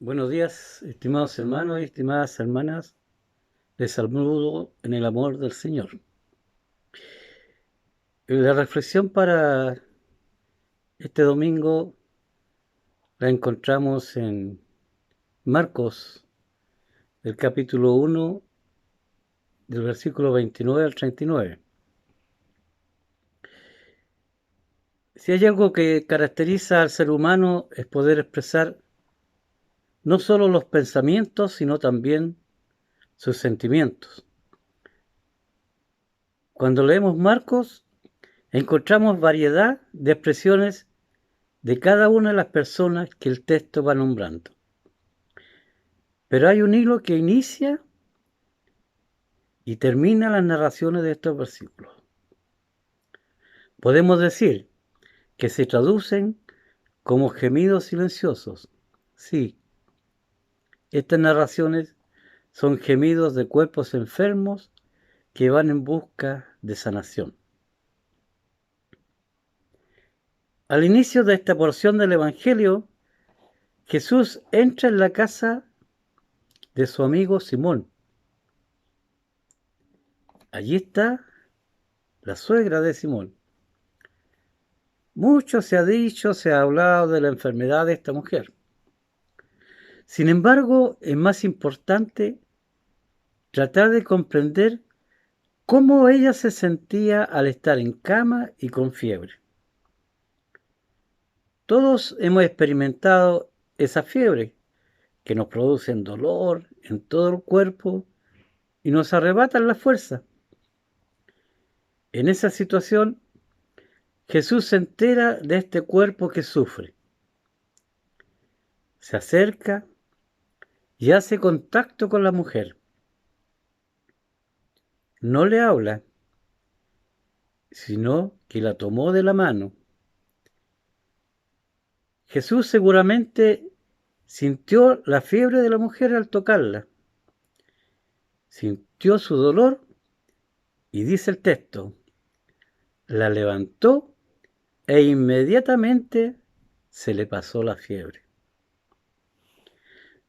Buenos días, estimados hermanos y estimadas hermanas. Les saludo en el amor del Señor. La reflexión para este domingo la encontramos en Marcos, del capítulo 1, del versículo 29 al 39. Si hay algo que caracteriza al ser humano es poder expresar no solo los pensamientos, sino también sus sentimientos. Cuando leemos Marcos, encontramos variedad de expresiones de cada una de las personas que el texto va nombrando. Pero hay un hilo que inicia y termina las narraciones de estos versículos. Podemos decir que se traducen como gemidos silenciosos. Sí, estas narraciones son gemidos de cuerpos enfermos que van en busca de sanación. Al inicio de esta porción del Evangelio, Jesús entra en la casa de su amigo Simón. Allí está la suegra de Simón. Mucho se ha dicho, se ha hablado de la enfermedad de esta mujer. Sin embargo, es más importante tratar de comprender cómo ella se sentía al estar en cama y con fiebre. Todos hemos experimentado esa fiebre que nos produce dolor en todo el cuerpo y nos arrebatan la fuerza. En esa situación, Jesús se entera de este cuerpo que sufre. Se acerca y hace contacto con la mujer. No le habla, sino que la tomó de la mano. Jesús seguramente sintió la fiebre de la mujer al tocarla, sintió su dolor y dice el texto, la levantó e inmediatamente se le pasó la fiebre.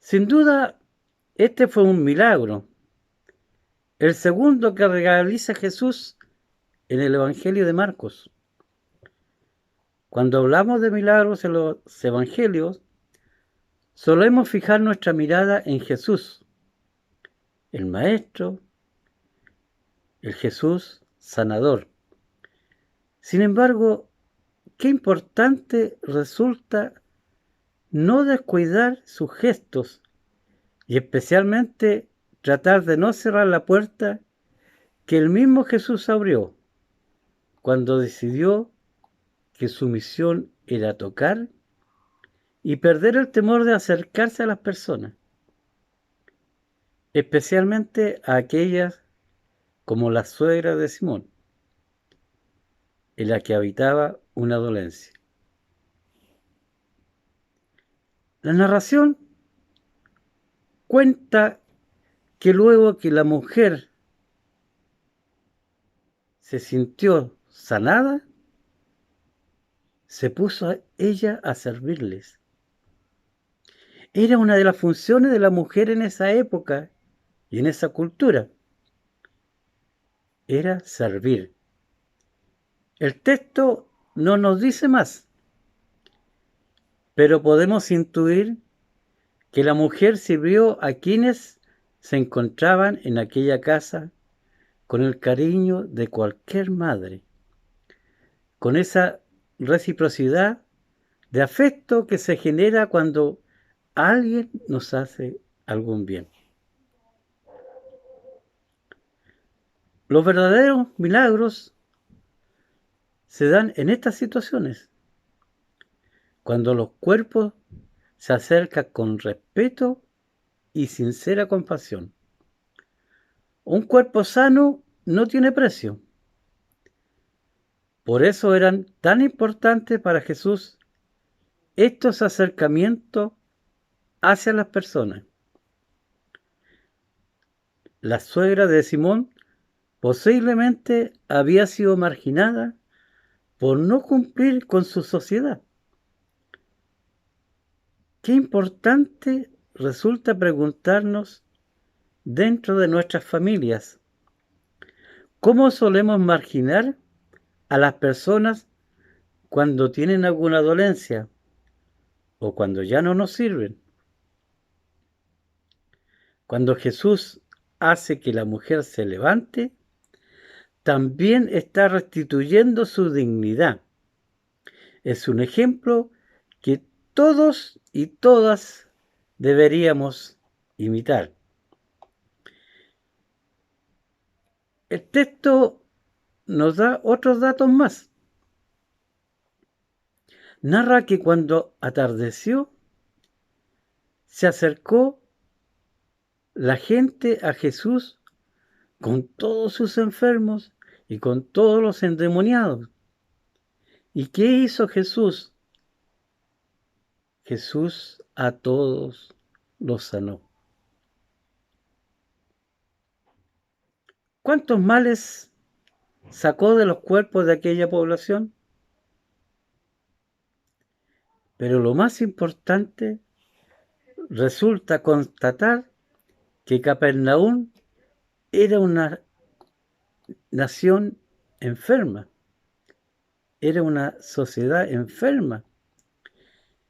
Sin duda, este fue un milagro, el segundo que realiza Jesús en el Evangelio de Marcos. Cuando hablamos de milagros en los Evangelios, solemos fijar nuestra mirada en Jesús, el Maestro, el Jesús sanador. Sin embargo, qué importante resulta no descuidar sus gestos y especialmente tratar de no cerrar la puerta que el mismo Jesús abrió cuando decidió que su misión era tocar y perder el temor de acercarse a las personas, especialmente a aquellas como la suegra de Simón, en la que habitaba una dolencia. La narración cuenta que luego que la mujer se sintió sanada, se puso ella a servirles. Era una de las funciones de la mujer en esa época y en esa cultura. Era servir. El texto no nos dice más, pero podemos intuir que la mujer sirvió a quienes se encontraban en aquella casa con el cariño de cualquier madre, con esa reciprocidad de afecto que se genera cuando alguien nos hace algún bien. Los verdaderos milagros se dan en estas situaciones, cuando los cuerpos se acercan con respeto y sincera compasión. Un cuerpo sano no tiene precio. Por eso eran tan importantes para Jesús estos acercamientos hacia las personas. La suegra de Simón posiblemente había sido marginada por no cumplir con su sociedad. Qué importante resulta preguntarnos dentro de nuestras familias, ¿cómo solemos marginar a las personas cuando tienen alguna dolencia o cuando ya no nos sirven? Cuando Jesús hace que la mujer se levante, también está restituyendo su dignidad. Es un ejemplo que todos y todas deberíamos imitar. El texto nos da otros datos más. Narra que cuando atardeció, se acercó la gente a Jesús con todos sus enfermos y con todos los endemoniados. ¿Y qué hizo Jesús? Jesús a todos los sanó. ¿Cuántos males sacó de los cuerpos de aquella población? Pero lo más importante, resulta constatar que Capernaum era una nación enferma, era una sociedad enferma.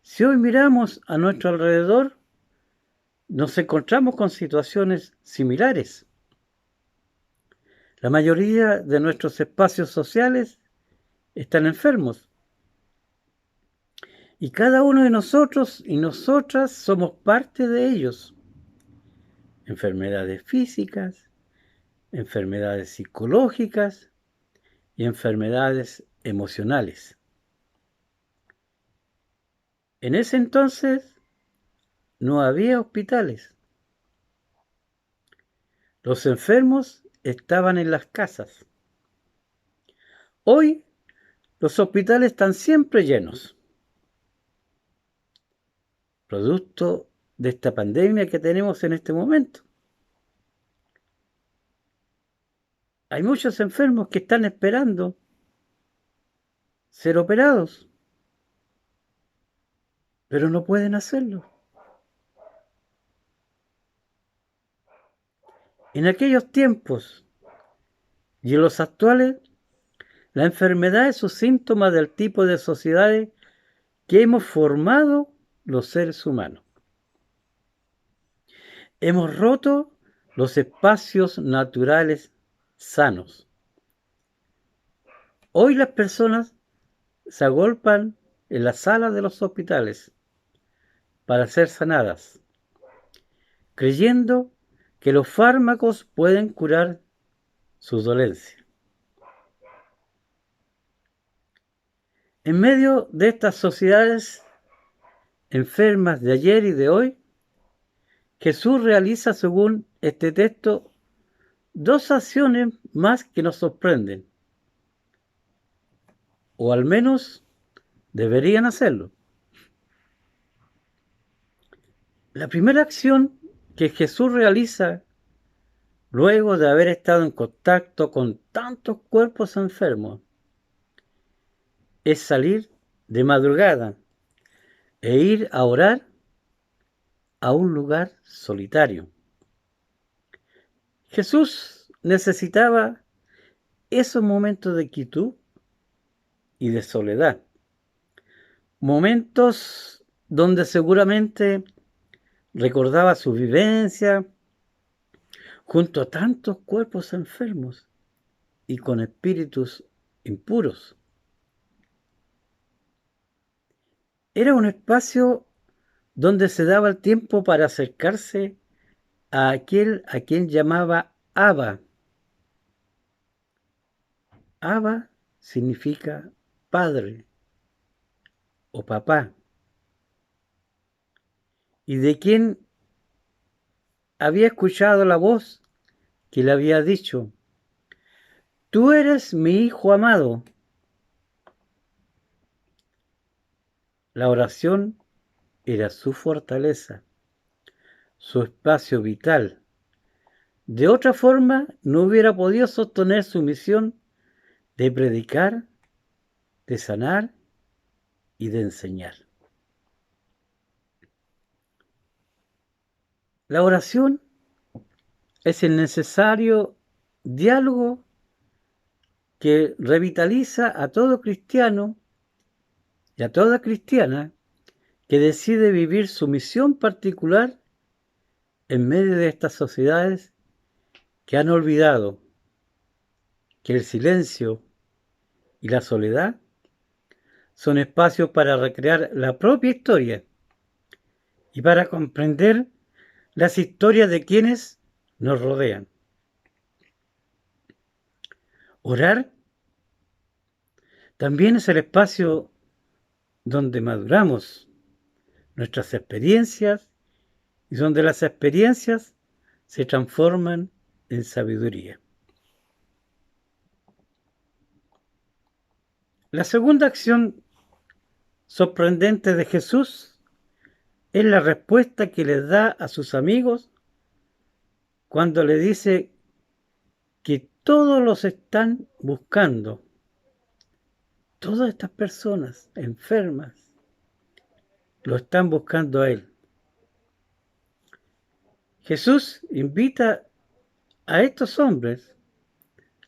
Si hoy miramos a nuestro alrededor, nos encontramos con situaciones similares. La mayoría de nuestros espacios sociales están enfermos. Y cada uno de nosotros y nosotras somos parte de ellos. Enfermedades físicas, enfermedades psicológicas y enfermedades emocionales. En ese entonces no había hospitales. Los enfermos estaban en las casas. Hoy los hospitales están siempre llenos, producto de esta pandemia que tenemos en este momento. Hay muchos enfermos que están esperando ser operados, pero no pueden hacerlo. En aquellos tiempos y en los actuales, la enfermedad es un síntoma del tipo de sociedades que hemos formado los seres humanos. Hemos roto los espacios naturales sanos. Hoy las personas se agolpan en las salas de los hospitales para ser sanadas, creyendo que los fármacos pueden curar sus dolencias. En medio de estas sociedades enfermas de ayer y de hoy, Jesús realiza, según este texto, dos acciones más que nos sorprenden, o al menos deberían hacerlo. La primera acción que Jesús realiza luego de haber estado en contacto con tantos cuerpos enfermos es salir de madrugada e ir a orar a un lugar solitario. Jesús necesitaba esos momentos de quietud y de soledad, momentos donde seguramente recordaba su vivencia junto a tantos cuerpos enfermos y con espíritus impuros. Era un espacio donde se daba el tiempo para acercarse a aquel a quien llamaba Abba. Abba significa padre o papá, y de quien había escuchado la voz que le había dicho: tú eres mi hijo amado. La oración era su fortaleza, su espacio vital. De otra forma, no hubiera podido sostener su misión de predicar, de sanar y de enseñar. La oración es el necesario diálogo que revitaliza a todo cristiano y a toda cristiana que decide vivir su misión particular en medio de estas sociedades que han olvidado que el silencio y la soledad son espacios para recrear la propia historia y para comprender las historias de quienes nos rodean. Orar también es el espacio donde maduramos nuestras experiencias y donde las experiencias se transforman en sabiduría. La segunda acción sorprendente de Jesús es la respuesta que les da a sus amigos cuando le dice que todos los están buscando. Todas estas personas enfermas lo están buscando a él. Jesús invita a estos hombres,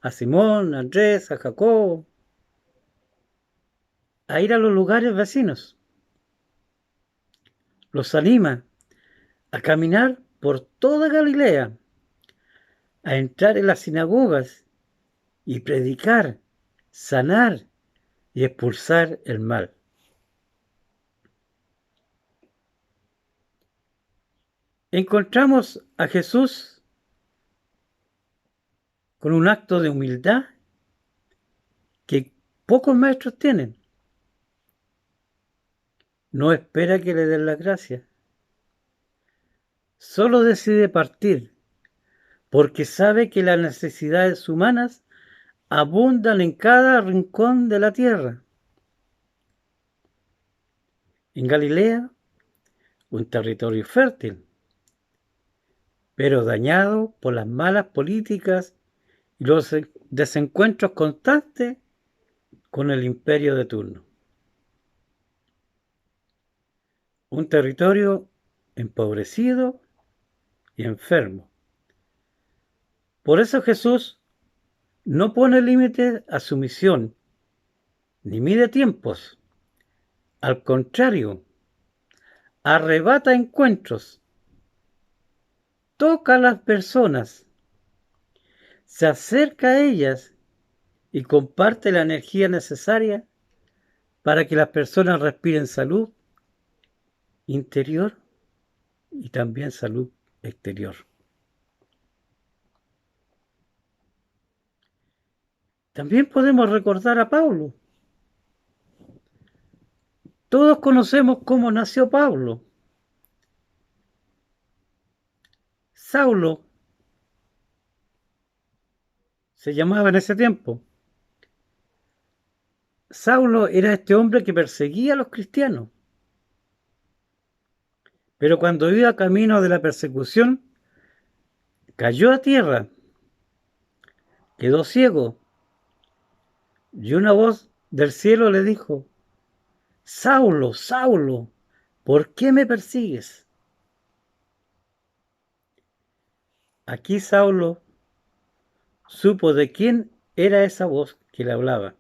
a Simón, a Andrés, a Jacobo, a ir a los lugares vecinos. Los anima a caminar por toda Galilea, a entrar en las sinagogas y predicar, sanar y expulsar el mal. Encontramos a Jesús con un acto de humildad que pocos maestros tienen. No espera que le den la gracia. Solo decide partir porque sabe que las necesidades humanas abundan en cada rincón de la tierra. En Galilea, un territorio fértil, pero dañado por las malas políticas y los desencuentros constantes con el imperio de turno. Un territorio empobrecido y enfermo. Por eso Jesús no pone límites a su misión, ni mide tiempos. Al contrario, arrebata encuentros, toca a las personas, se acerca a ellas y comparte la energía necesaria para que las personas respiren salud interior y también salud exterior. También podemos recordar a Pablo. Todos conocemos cómo nació Pablo. Saulo se llamaba en ese tiempo. Saulo era este hombre que perseguía a los cristianos. Pero cuando iba camino de la persecución, cayó a tierra, quedó ciego, y una voz del cielo le dijo: Saulo, Saulo, ¿por qué me persigues? Aquí Saulo supo de quién era esa voz que le hablaba.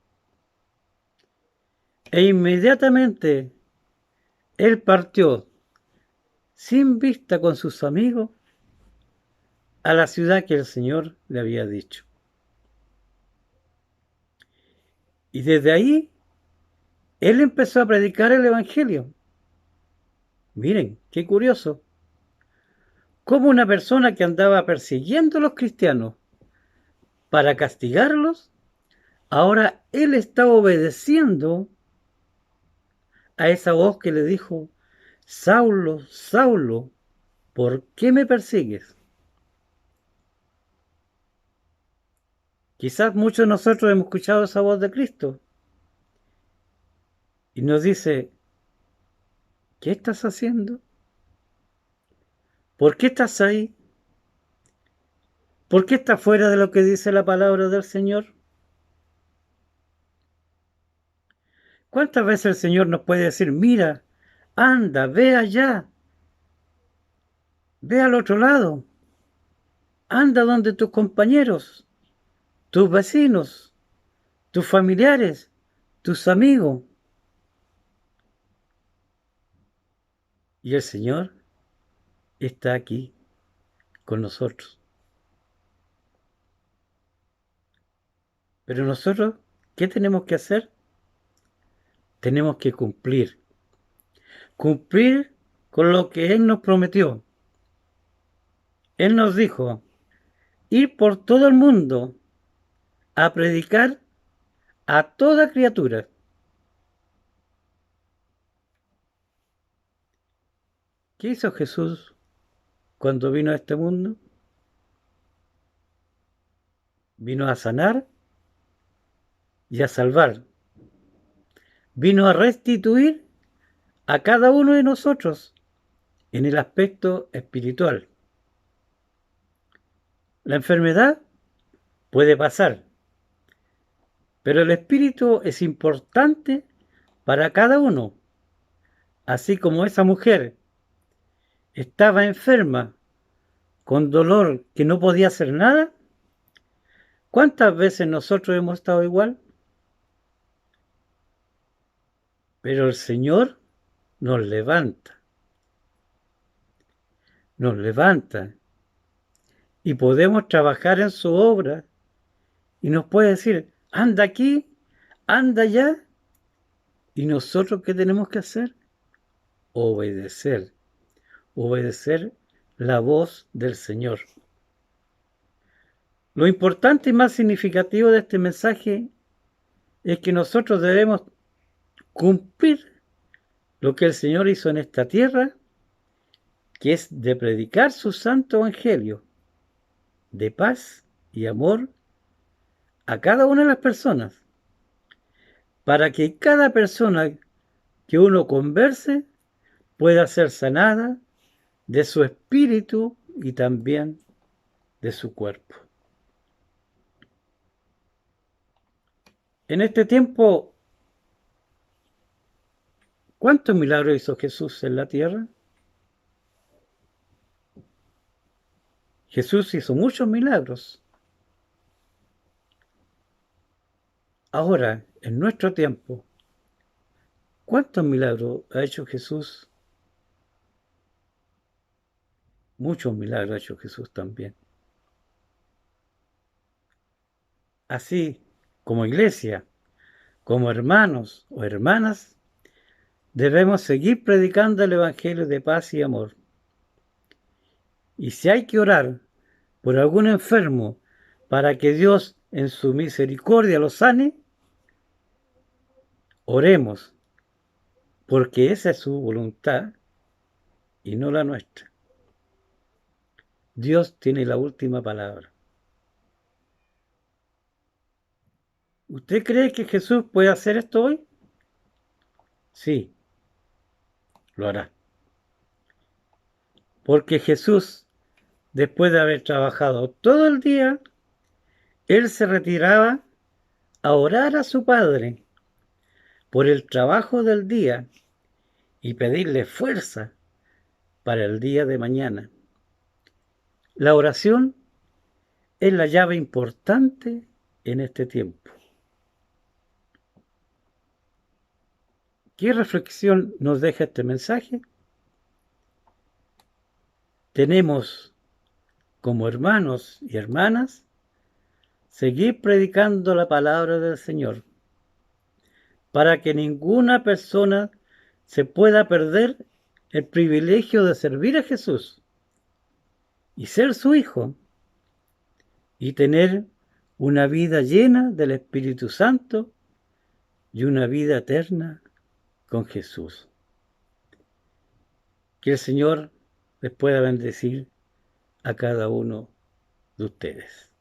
E inmediatamente él partió, sin vista con sus amigos, a la ciudad que el Señor le había dicho. Y desde ahí, él empezó a predicar el Evangelio. Miren, qué curioso. Cómo una persona que andaba persiguiendo a los cristianos para castigarlos, ahora él está obedeciendo a esa voz que le dijo: Saulo, Saulo, ¿por qué me persigues? Quizás muchos de nosotros hemos escuchado esa voz de Cristo y nos dice: ¿qué estás haciendo? ¿Por qué estás ahí? ¿Por qué estás fuera de lo que dice la palabra del Señor? ¿Cuántas veces el Señor nos puede decir: mira, anda, ve allá, Ve al otro lado. Anda donde tus compañeros, tus vecinos, tus familiares, tus amigos. Y el Señor está aquí con nosotros. Pero nosotros, ¿qué tenemos que hacer? Tenemos que cumplir. Cumplir con lo que Él nos prometió. Él nos dijo, ir por todo el mundo a predicar a toda criatura. ¿Qué hizo Jesús cuando vino a este mundo? Vino a sanar y a salvar. Vino a restituir a cada uno de nosotros en el aspecto espiritual. La enfermedad puede pasar, pero el espíritu es importante para cada uno. Así como esa mujer estaba enferma, con dolor que no podía hacer nada, ¿cuántas veces nosotros hemos estado igual? Pero el Señor nos levanta y podemos trabajar en su obra y nos puede decir, anda aquí, anda allá. ¿Y nosotros qué tenemos que hacer? Obedecer la voz del Señor. Lo importante y más significativo de este mensaje es que nosotros debemos cumplir lo que el Señor hizo en esta tierra, que es de predicar su santo evangelio de paz y amor a cada una de las personas, para que cada persona que uno converse pueda ser sanada de su espíritu y también de su cuerpo. En este tiempo, ¿cuántos milagros hizo Jesús en la tierra? Jesús hizo muchos milagros. Ahora, en nuestro tiempo, ¿cuántos milagros ha hecho Jesús? Muchos milagros ha hecho Jesús también. Así como iglesia, como hermanos o hermanas, debemos seguir predicando el evangelio de paz y amor. Y si hay que orar por algún enfermo para que Dios en su misericordia lo sane, oremos, porque esa es su voluntad y no la nuestra. Dios tiene la última palabra. ¿Usted cree que Jesús puede hacer esto hoy? Sí, lo hará. Porque Jesús, después de haber trabajado todo el día, Él se retiraba a orar a su Padre por el trabajo del día y pedirle fuerza para el día de mañana. La oración es la llave importante en este tiempo. ¿Qué reflexión nos deja este mensaje? Tenemos como hermanos y hermanas seguir predicando la palabra del Señor para que ninguna persona se pueda perder el privilegio de servir a Jesús y ser su hijo y tener una vida llena del Espíritu Santo y una vida eterna con Jesús. Que el Señor les pueda bendecir a cada uno de ustedes.